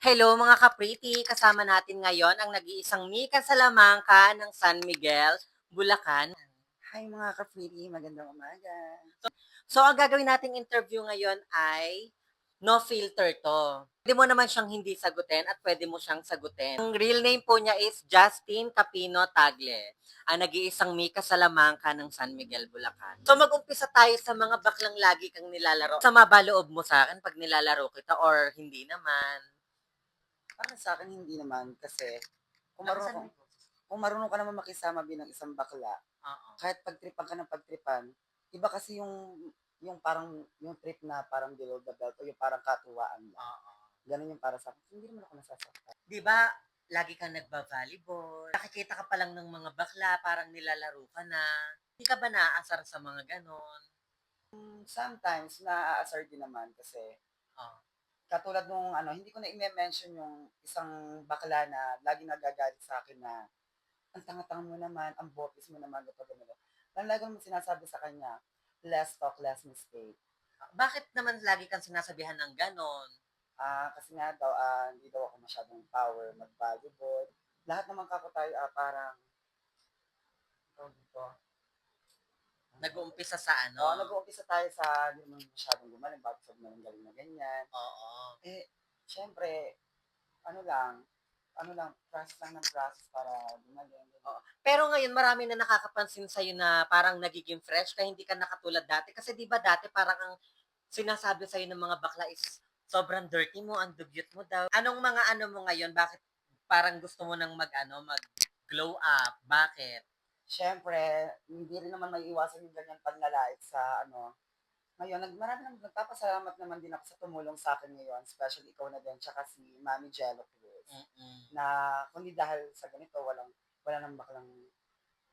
Hello mga ka-pretty! Kasama natin ngayon ang nag-iisang Mika Salamanca ng San Miguel, Bulacan. Hi mga ka-pretty, magandang umaga. So ang gagawin nating interview ngayon ay no filter to. Pwede mo naman siyang hindi sagutin at pwede mo siyang sagutin. Ang real name po niya is Justin Capino Tagle, ang nag-iisang Mika Salamanca ng San Miguel, Bulacan. So mag-umpisa tayo sa mga baklang lagi kang nilalaro. Sama ba loob mo sa akin pag nilalaro kita or hindi naman? Para sa akin hindi naman kasi kung marunong, kung marunong ka naman makisama bilang isang bakla, Oo. kahit pagtripan ka ng pagtripan, iba kasi yung parang yung trip na parang below the belt o yung parang katuwaan lang. Oo. Ganun yung para sa akin. Hindi naman ako nasasaktan. 'Di ba, lagi kang nagba-volleyball, nakikita ka pa lang ng mga bakla, parang nilalaro ka na. Hindi ka ba naaasar sa mga gano'n? Sometimes naaasar din naman kasi Oh, katulad nung ano, hindi ko na i-mention yung isang bakla na lagi nagagalit sa akin na ang tanga-tanga mo naman, ang bopis mo naman, ito, ganito. Ang lagi mo sinasabi sa kanya, less talk, less mistake. bakit naman lagi kang sinasabihan ng gano'n? Kasi nga daw, hindi daw ako masyadong power mag-volleyball. Lahat naman kako tayo, parang, tawag dito, Nag-uumpisa sa ano? nag-uumpisa tayo sa hindi naman masyadong gumaling, bago sa gumaling galing na ganyan. Oo. Eh, syempre, ano lang, process lang ng process para gumaling. Oo. Pero ngayon marami na nakakapansin sa'yo na parang nagiging fresh ka, hindi ka na katulad dati. Kasi 'di ba dati parang ang sinasabi sa'yo ng mga bakla is sobrang dirty mo, ang dugyot mo daw. Anong mga ano mo ngayon, bakit parang gusto mo ng mag-ano, mag-glow up? Bakit? Siyempre, hindi rin naman maiiwasan yung ganyan panlalait sa ano. Ngayon, marami naman nagpapasalamat naman din ako sa tumulong sa akin ngayon, especially ikaw na din, tsaka si Mami Jello Cruz, Mm. na kundi dahil sa ganito, wala nang baklang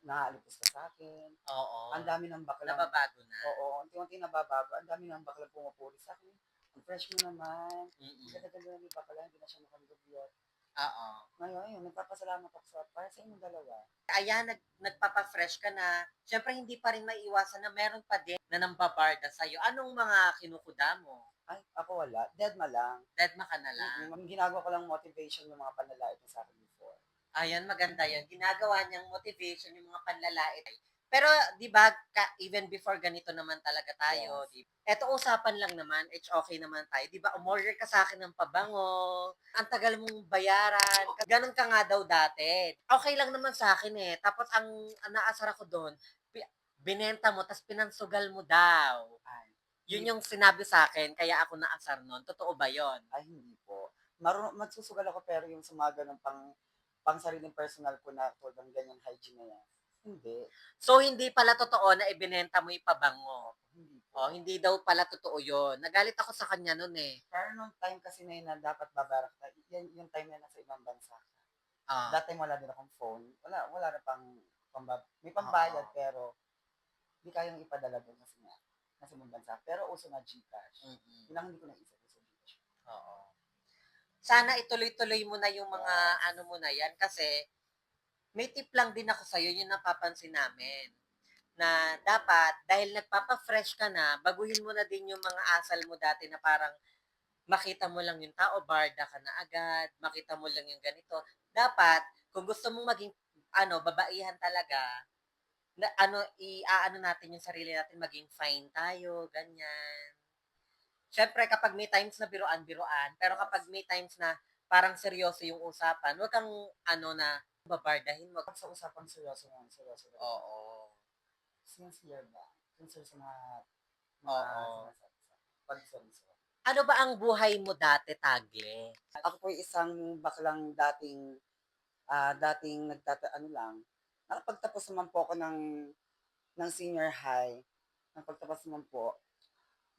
naaalipos ka sa akin. Oo. Ang dami ng baklang, Nababago na. oo, unti-unti nababago. Ang dami ng baklang pumupuri sa akin. Ang fresh mo naman. Ang Mm. ganda-ganda ng bakla, hindi na siya mukhang dugyot. Oo. Ngayon, ayun, nagpapasalamat ako sa para sa inyong dalawa. Ayan, nagpapa-fresh ka na. Siyempre hindi pa rin maiiwasan na meron pa din na nambabarda sa'yo. Anong mga kinukuda mo? Ay, ako wala. Deadma lang. Dedma ka na lang. Ginagawa ko lang motivation yung mga panlalait mo sa akin before. Ayan, maganda yan. Ginagawa niyang motivation yung mga panlalait. Pero 'di ba, even before ganito naman talaga tayo, Yes. 'di eto usapan lang naman, it's okay naman tayo. 'Di ba, umorder ka sa akin ng pabango, ang tagal mong bayaran, gano'n ka nga daw dati. Okay lang naman sa akin eh. Tapos ang naasar ako do'n, binenta mo ta's pinansugal mo daw. Ay, Yun yung sinabi sa akin kaya ako naasar nun, totoo ba yun? ay hindi po. Magsusugal ako pero yung sa mga ganun pang sariling personal ko na tulad ng ganyan hygiene na yan. Hindi. So, hindi pala totoo na ibinenta mo yung pabango? Hindi Oh, po. hindi daw pala totoo yun. Nagalit ako sa kanya nun eh. Pero nung time kasi na yun na dapat babayaran ka, yan yung time na nasa ibang bansa ka. Ah, That time wala din akong phone. Wala na may pambayad oo. pero hindi kayang ipadala doon kasi nga nasa ibang bansa. Pero uso na Gcash. Mm, Yun ang hindi ko naisip uso Gcash. oo. Sana ituloy-tuloy mo na yung mga Yes. ano mo na yan kasi may tip lang din ako sa'yo, yung napapansin namin. Na dapat, dahil nagpapa-fresh ka na, baguhin mo na din yung mga asal mo dati na parang makita mo lang yung tao, barda ka na agad, makita mo lang yung ganito. Dapat, kung gusto mong maging babaihan talaga, na ano, i-aano natin yung sarili natin, maging fine tayo, ganyan. Siyempre, kapag may times na biruan-biruan, pero kapag may times na parang seryoso yung usapan, huwag kang na babardahin mo. Pag sa usapang seryoso naman, seryoso na rin. Oo. Sincere ba? Sincere sa mga Oo. sinasabi sa pag seryoso. Ano ba ang buhay mo dati, Tagle? Ako po isang baklang dating ano lang, nakapagtapos naman po ako ng senior high. Nakapagtapos naman po.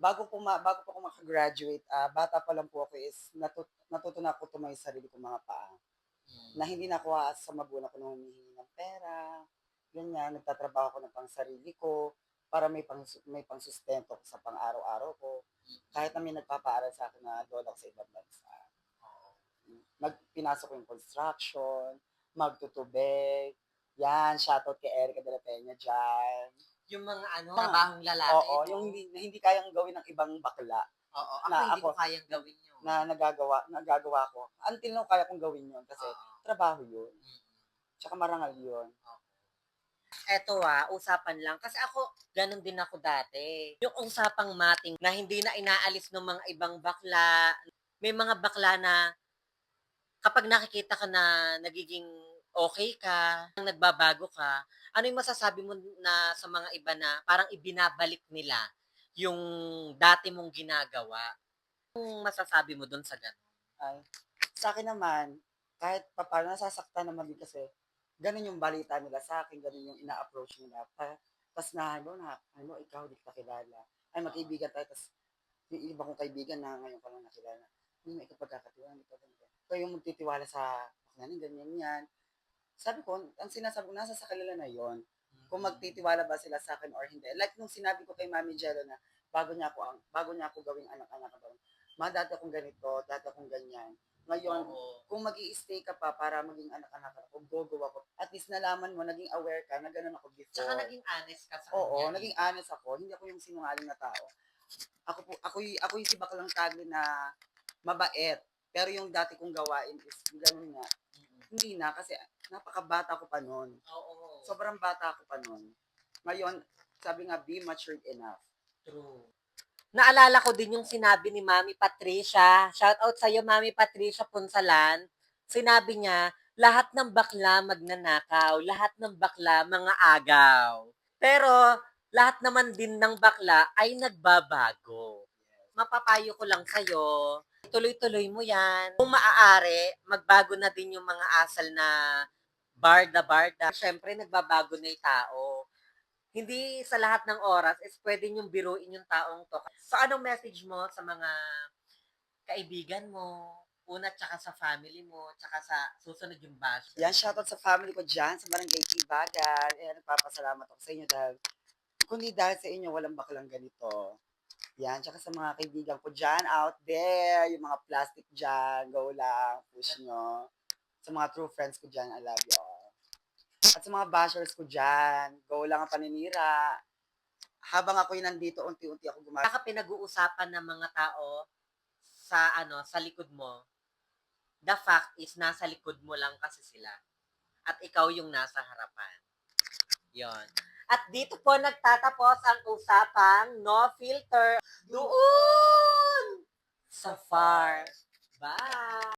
Bago po ako maka-graduate, bata pa lang po ako is natuto na ako tumayo sa sarili kong mga paa. Na hindi na ako aasa sa magulang ko na humihingi ng pera, ganyan, nagtatrabaho ako ng pang sarili ko para may pangsustento ko sa pang-araw-araw ko. Kahit na may nagpapaaral sa akin na lola ko sa ibang bansa. Pinasok ko yung construction, magtutubig, yan, shoutout kay Erica de la Peña dyan. Yung mga Mga, trabahong lalaki, oo, no? yung hindi kayang gawin ng ibang bakla. Oo, ako na hindi ko ako kayang gawin yun. na nagagawa ko. Until now, kaya kong gawin yun kasi Oo. trabaho yun. Mm. Tsaka marangal yun. Eto usapan lang. Kasi ako, ganun din ako dati. Yung usapang mating na hindi na inaalis ng mga ibang bakla. May mga bakla na kapag nakikita ka na nagiging okay ka, nagbabago ka, ano yung masasabi mo na sa mga iba na parang ibinabalik nila yung dati mong ginagawa? Anong masasabi mo dun sa ganun? Ay, sa akin naman, kahit papaano nasasaktan naman din kasi ganun yung balita nila sa akin, ganun yung ina-approach nila. Tas na, ikaw di kita kilala. Ay, magkaibigan tayo, tas yung iba kong kaibigan na ngayon ko lang nakilala. Hindi may kapagkakatiwala, hindi pa ganyan. Ikaw yung magtitiwala sa bakla ganyan yan. Sabi ko, ang sinasabi ko, nasa sa kanila na yon. Kung magtitiwala ba sila sa akin or hindi. Like nung sinabi ko kay Mami Jello na bago niya ako gawing anak-anak ko, dati akong ganito, dati akong ganyan. Ngayon, Oo. kung mag stay ka pa para maging anak-anak ako, gogo ako. At least nalaman mo, naging aware ka na ganun ako before. Tsaka naging honest ka sa Oo, kanya. naging honest ako. Hindi ako yung sinungaling na tao. Ako yung si Baklang Tagle na mabait. Pero yung dati kong gawain is ganun nga. Hindi na kasi napakabata ko pa noon. Oo. Sobrang bata ko pa noon. Ngayon, sabi nga, be matured enough. True. Naalala ko din yung sinabi ni Mami Patricia. Shout out sa'yo, Mami Patricia Punsalan. Sinabi niya, lahat ng bakla magnanakaw, lahat ng bakla mga agaw. Pero, lahat naman din ng bakla ay nagbabago. Mapapayo ko lang sa'yo, tuloy-tuloy mo yan. Kung maaari, magbago na din yung mga asal na barda-barda. Siyempre, nagbabago na yung tao. Hindi sa lahat ng oras is pwede niyong biruin yung taong to. So, anong message mo sa mga kaibigan mo, una tsaka sa family mo, tsaka sa susunod yung bash? Yan, shoutout sa family ko dyan, sa Barangay Tibagan. Nagpapasalamat ako sa inyo dahil kundi dahil sa inyo, walang baklang ganito. Yan, tsaka sa mga kaibigan ko dyan, out there, yung mga plastic dyan, go lang, push nyo. Sa mga true friends ko dyan, I love you all. At sa mga bashers ko dyan, go lang ang paninira. Habang ako'y nandito, unti-unti ako gumagawa. Baka pinag-uusapan ng mga tao sa sa likod mo. The fact is nasa likod mo lang kasi sila. At ikaw yung nasa harapan. 'Yon. At dito po nagtatapos ang usapang no filter doon sa far. Bye!